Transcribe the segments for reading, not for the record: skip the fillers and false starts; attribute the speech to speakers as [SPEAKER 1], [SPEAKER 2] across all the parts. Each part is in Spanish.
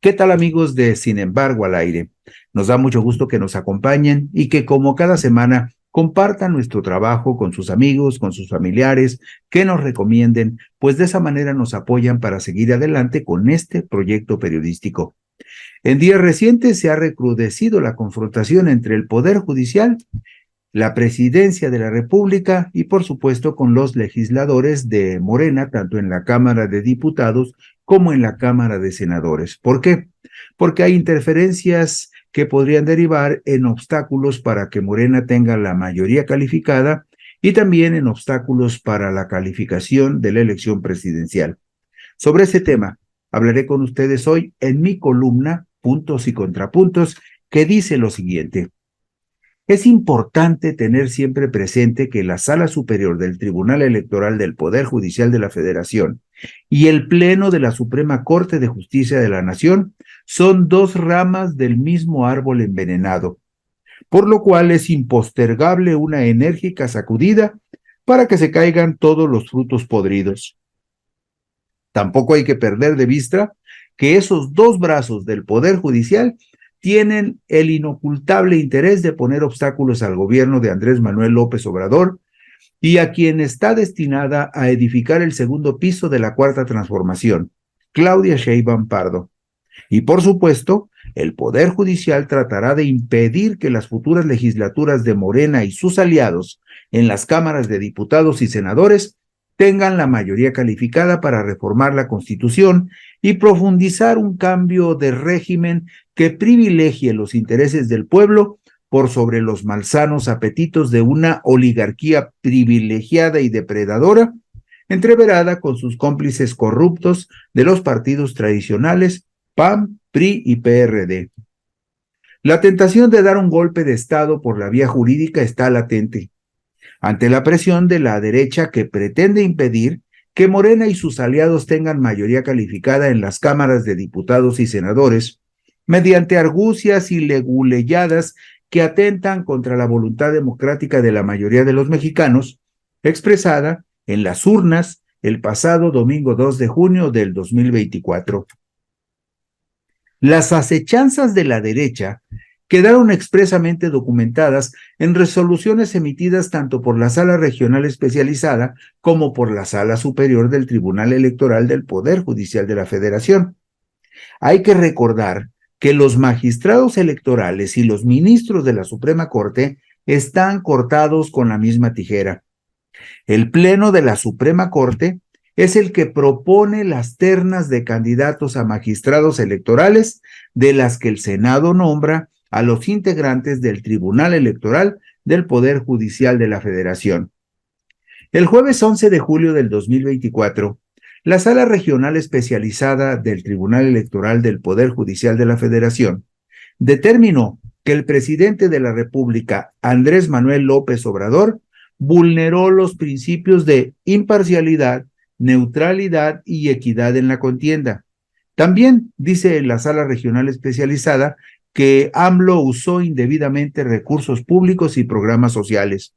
[SPEAKER 1] ¿Qué tal, amigos de Sin embargo al aire? Nos da mucho gusto que nos acompañen y que, como cada semana, compartan nuestro trabajo con sus amigos, con sus familiares, que nos recomienden, pues de esa manera nos apoyan para seguir adelante con este proyecto periodístico. En días recientes se ha recrudecido la confrontación entre el Poder Judicial, la Presidencia de la República y, por supuesto, con los legisladores de Morena, tanto en la Cámara de Diputados como en la Cámara de Senadores. ¿Por qué? Porque hay interferencias que podrían derivar en obstáculos para que Morena tenga la mayoría calificada y también en obstáculos para la calificación de la elección presidencial. Sobre ese tema hablaré con ustedes hoy en mi columna Puntos y Contrapuntos, que dice lo siguiente. Es importante tener siempre presente que la Sala Superior del Tribunal Electoral del Poder Judicial de la Federación y el Pleno de la Suprema Corte de Justicia de la Nación son dos ramas del mismo árbol envenenado, por lo cual es impostergable una enérgica sacudida para que se caigan todos los frutos podridos. Tampoco hay que perder de vista que esos dos brazos del Poder Judicial tienen el inocultable interés de poner obstáculos al gobierno de Andrés Manuel López Obrador y a quien está destinada a edificar el segundo piso de la Cuarta Transformación, Claudia Sheinbaum Pardo. Y por supuesto, el Poder Judicial tratará de impedir que las futuras legislaturas de Morena y sus aliados en las cámaras de diputados y senadores tengan la mayoría calificada para reformar la Constitución y profundizar un cambio de régimen que privilegie los intereses del pueblo por sobre los malsanos apetitos de una oligarquía privilegiada y depredadora, entreverada con sus cómplices corruptos de los partidos tradicionales PAN, PRI y PRD. La tentación de dar un golpe de Estado por la vía jurídica está latente, ante la presión de la derecha que pretende impedir que Morena y sus aliados tengan mayoría calificada en las cámaras de diputados y senadores, mediante argucias y leguleyadas que atentan contra la voluntad democrática de la mayoría de los mexicanos, expresada en las urnas el pasado domingo 2 de junio del 2024. Las acechanzas de la derecha quedaron expresamente documentadas en resoluciones emitidas tanto por la Sala Regional Especializada como por la Sala Superior del Tribunal Electoral del Poder Judicial de la Federación. Hay que recordar que los magistrados electorales y los ministros de la Suprema Corte están cortados con la misma tijera. El Pleno de la Suprema Corte es el que propone las ternas de candidatos a magistrados electorales, de las que el Senado nombra a los integrantes del Tribunal Electoral del Poder Judicial de la Federación. El jueves 11 de julio del 2024, la Sala Regional Especializada del Tribunal Electoral del Poder Judicial de la Federación determinó que el presidente de la República, Andrés Manuel López Obrador, vulneró los principios de imparcialidad, neutralidad y equidad en la contienda. También dice la Sala Regional Especializada que AMLO usó indebidamente recursos públicos y programas sociales,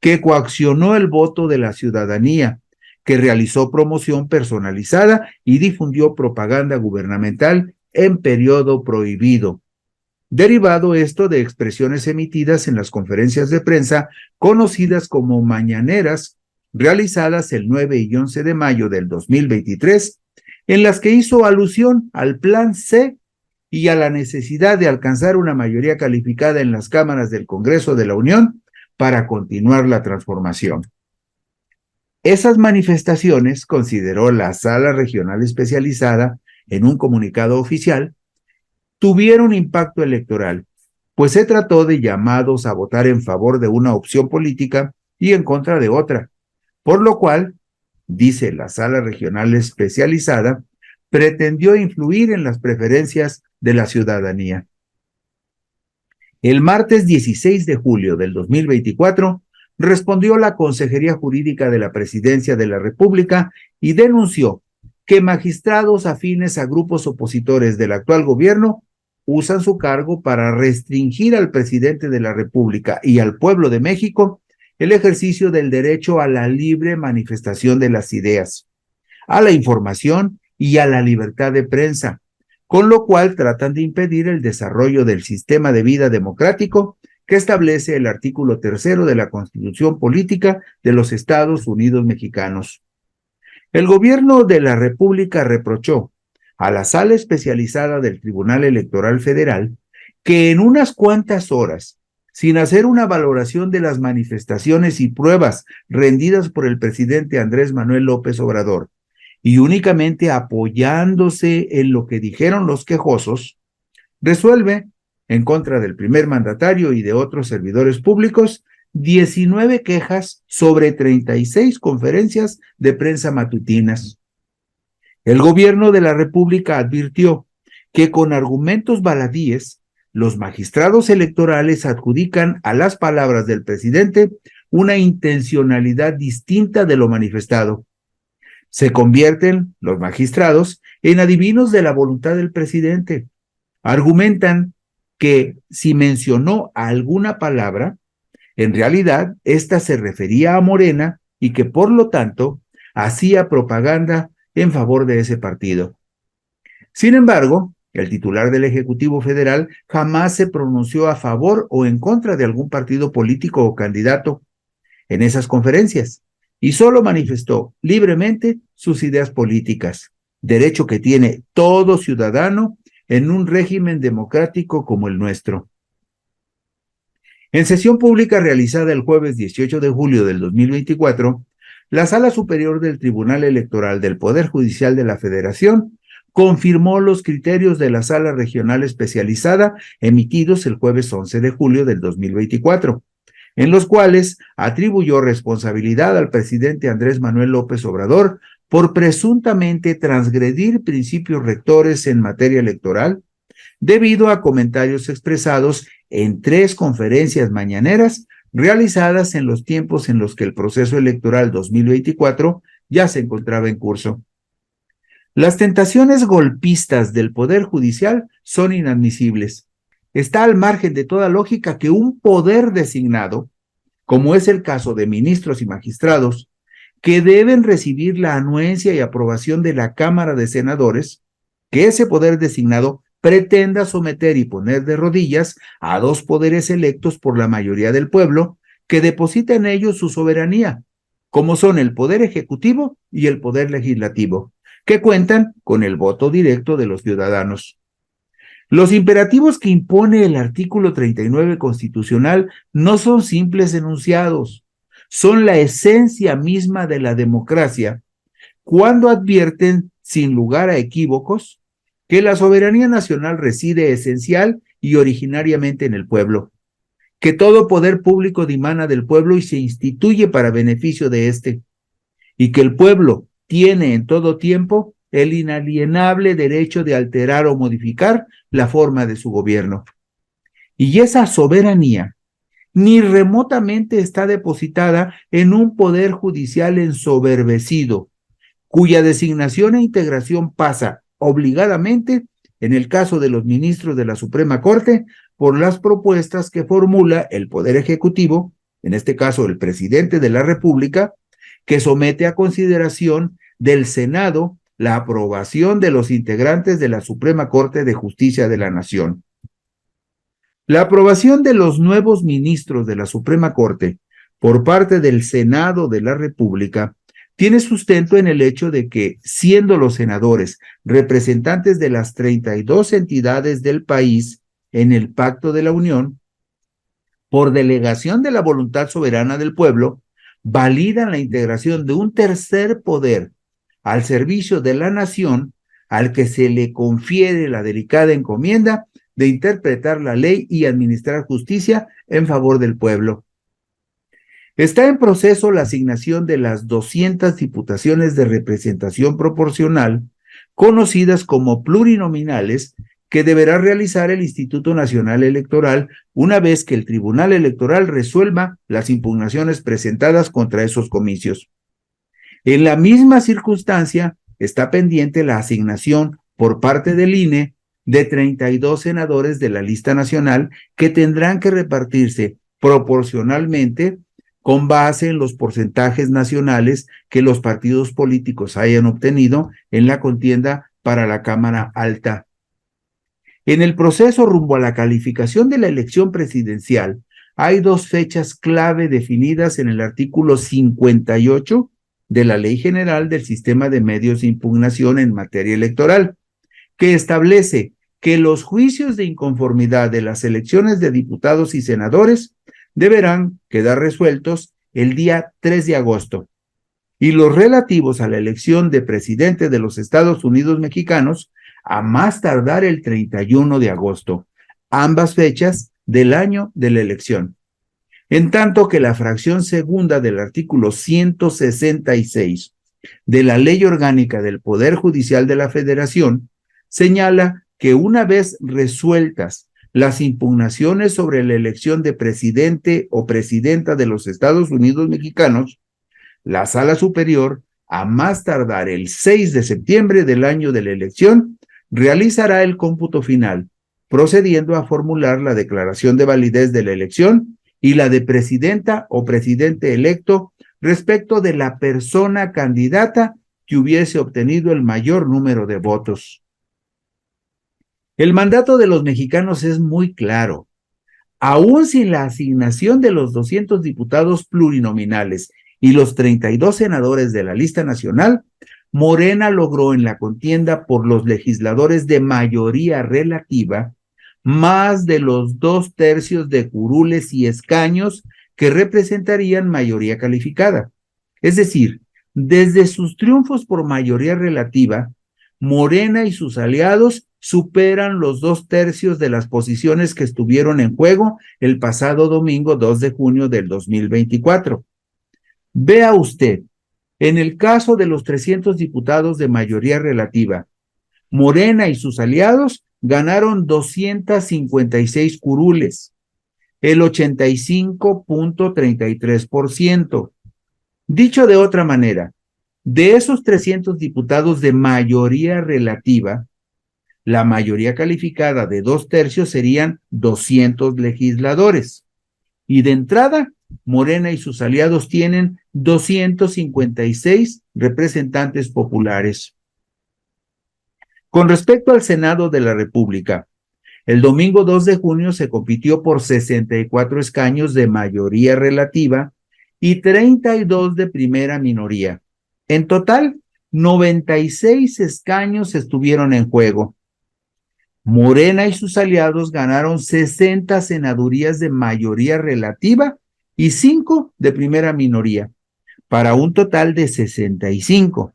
[SPEAKER 1] que coaccionó el voto de la ciudadanía, que realizó promoción personalizada y difundió propaganda gubernamental en periodo prohibido. Derivado esto de expresiones emitidas en las conferencias de prensa conocidas como mañaneras, realizadas el 9 y 11 de mayo del 2023, en las que hizo alusión al Plan C y a la necesidad de alcanzar una mayoría calificada en las cámaras del Congreso de la Unión para continuar la transformación. Esas manifestaciones, consideró la Sala Regional Especializada en un comunicado oficial, tuvieron impacto electoral, pues se trató de llamados a votar en favor de una opción política y en contra de otra, por lo cual, dice la Sala Regional Especializada, pretendió influir en las preferencias de la ciudadanía. El martes 16 de julio del 2024, respondió la Consejería Jurídica de la Presidencia de la República y denunció que magistrados afines a grupos opositores del actual gobierno usan su cargo para restringir al presidente de la República y al pueblo de México el ejercicio del derecho a la libre manifestación de las ideas, a la información y a la libertad de prensa, con lo cual tratan de impedir el desarrollo del sistema de vida democrático que establece el artículo 3 de la Constitución Política de los Estados Unidos Mexicanos. El gobierno de la República reprochó a la Sala Especializada del Tribunal Electoral Federal que en unas cuantas horas, sin hacer una valoración de las manifestaciones y pruebas rendidas por el presidente Andrés Manuel López Obrador, y únicamente apoyándose en lo que dijeron los quejosos, resuelve, en contra del primer mandatario y de otros servidores públicos, 19 quejas sobre 36 conferencias de prensa matutinas. El gobierno de la República advirtió que con argumentos baladíes, los magistrados electorales adjudican a las palabras del presidente una intencionalidad distinta de lo manifestado. Se convierten los magistrados en adivinos de la voluntad del presidente. Argumentan que si mencionó alguna palabra, en realidad ésta se refería a Morena y que por lo tanto hacía propaganda en favor de ese partido. Sin embargo, el titular del Ejecutivo Federal jamás se pronunció a favor o en contra de algún partido político o candidato en esas conferencias y solo manifestó libremente sus ideas políticas, derecho que tiene todo ciudadano en un régimen democrático como el nuestro. En sesión pública realizada el jueves 18 de julio del 2024, la Sala Superior del Tribunal Electoral del Poder Judicial de la Federación confirmó los criterios de la Sala Regional Especializada emitidos el jueves 11 de julio del 2024, en los cuales atribuyó responsabilidad al presidente Andrés Manuel López Obrador por presuntamente transgredir principios rectores en materia electoral, debido a comentarios expresados en 3 conferencias mañaneras realizadas en los tiempos en los que el proceso electoral 2024 ya se encontraba en curso. Las tentaciones golpistas del Poder Judicial son inadmisibles. Está al margen de toda lógica que un poder designado, como es el caso de ministros y magistrados, que deben recibir la anuencia y aprobación de la Cámara de Senadores, que ese poder designado pretenda someter y poner de rodillas a 2 poderes electos por la mayoría del pueblo que deposita en ellos su soberanía, como son el Poder Ejecutivo y el Poder Legislativo, que cuentan con el voto directo de los ciudadanos. Los imperativos que impone el artículo 39 constitucional no son simples enunciados, son la esencia misma de la democracia, cuando advierten, sin lugar a equívocos, que la soberanía nacional reside esencial y originariamente en el pueblo, que todo poder público dimana del pueblo y se instituye para beneficio de éste, y que el pueblo tiene en todo tiempo el inalienable derecho de alterar o modificar la forma de su gobierno. Y esa soberanía ni remotamente está depositada en un poder judicial ensoberbecido, cuya designación e integración pasa obligadamente, en el caso de los ministros de la Suprema Corte, por las propuestas que formula el Poder Ejecutivo, en este caso el presidente de la República, que somete a consideración del Senado la aprobación de los integrantes de la Suprema Corte de Justicia de la Nación. La aprobación de los nuevos ministros de la Suprema Corte por parte del Senado de la República tiene sustento en el hecho de que, siendo los senadores representantes de las 32 entidades del país en el Pacto de la Unión, por delegación de la voluntad soberana del pueblo, validan la integración de un tercer poder al servicio de la nación, al que se le confiere la delicada encomienda de interpretar la ley y administrar justicia en favor del pueblo. Está en proceso la asignación de las 200 diputaciones de representación proporcional, conocidas como plurinominales, que deberá realizar el Instituto Nacional Electoral una vez que el Tribunal Electoral resuelva las impugnaciones presentadas contra esos comicios. En la misma circunstancia, está pendiente la asignación por parte del INE de 32 senadores de la lista nacional que tendrán que repartirse proporcionalmente con base en los porcentajes nacionales que los partidos políticos hayan obtenido en la contienda para la Cámara Alta. En el proceso rumbo a la calificación de la elección presidencial, hay dos fechas clave definidas en el artículo 58 de la Ley General del Sistema de Medios de Impugnación en materia electoral, que establece que los juicios de inconformidad de las elecciones de diputados y senadores deberán quedar resueltos el día 3 de agosto y los relativos a la elección de presidente de los Estados Unidos mexicanos a más tardar el 31 de agosto, ambas fechas del año de la elección. En tanto que la fracción segunda del artículo 166 de la Ley Orgánica del Poder Judicial de la Federación señala que una vez resueltas las impugnaciones sobre la elección de presidente o presidenta de los Estados Unidos mexicanos, la Sala Superior, a más tardar el 6 de septiembre del año de la elección, realizará el cómputo final, procediendo a formular la declaración de validez de la elección y la de presidenta o presidente electo respecto de la persona candidata que hubiese obtenido el mayor número de votos. El mandato de los mexicanos es muy claro. Aún sin la asignación de los 200 diputados plurinominales y los 32 senadores de la lista nacional, Morena logró en la contienda por los legisladores de mayoría relativa más de los 2/3 de curules y escaños que representarían mayoría calificada. Es decir, desde sus triunfos por mayoría relativa, Morena y sus aliados superan los 2/3 de las posiciones que estuvieron en juego el pasado domingo 2 de junio del 2024. Vea usted, en el caso de los 300 diputados de mayoría relativa, Morena y sus aliados ganaron 256 curules, el 85.33%. Dicho de otra manera, de esos 300 diputados de mayoría relativa, la mayoría calificada de 2/3 serían 200 legisladores. Y de entrada, Morena y sus aliados tienen 256 representantes populares. Con respecto al Senado de la República, el domingo 2 de junio se compitió por 64 escaños de mayoría relativa y 32 de primera minoría. En total, 96 escaños estuvieron en juego. Morena y sus aliados ganaron 60 senadurías de mayoría relativa y 5 de primera minoría, para un total de 65.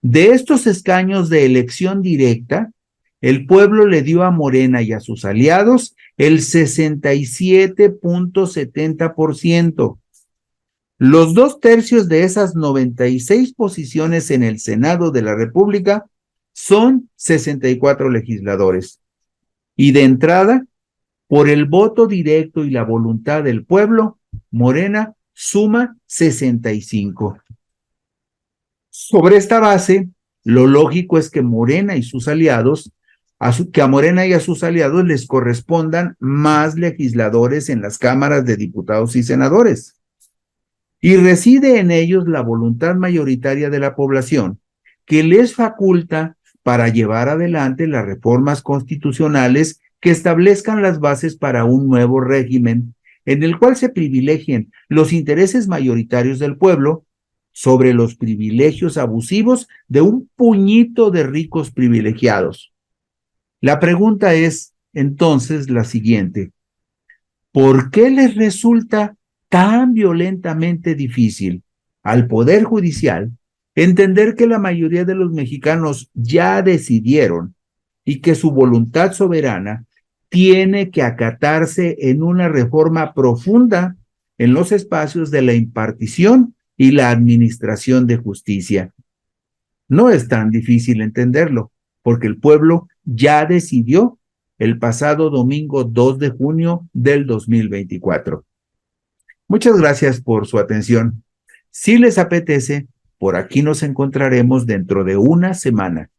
[SPEAKER 1] De estos escaños de elección directa, el pueblo le dio a Morena y a sus aliados el 67.70%. Los 2/3 de esas 96 posiciones en el Senado de la República son 64 legisladores. Y de entrada, por el voto directo y la voluntad del pueblo, Morena suma 65. Sobre esta base, lo lógico es que Morena y sus aliados, que a Morena y a sus aliados les correspondan más legisladores en las cámaras de diputados y senadores. Y reside en ellos la voluntad mayoritaria de la población, que les faculta para llevar adelante las reformas constitucionales que establezcan las bases para un nuevo régimen en el cual se privilegien los intereses mayoritarios del pueblo sobre los privilegios abusivos de un puñito de ricos privilegiados. La pregunta es entonces la siguiente: ¿por qué les resulta tan violentamente difícil al Poder Judicial entender que la mayoría de los mexicanos ya decidieron y que su voluntad soberana tiene que acatarse en una reforma profunda en los espacios de la impartición y la administración de justicia? No es tan difícil entenderlo, porque el pueblo ya decidió el pasado domingo 2 de junio del 2024. Muchas gracias por su atención. Si les apetece, por aquí nos encontraremos dentro de una semana.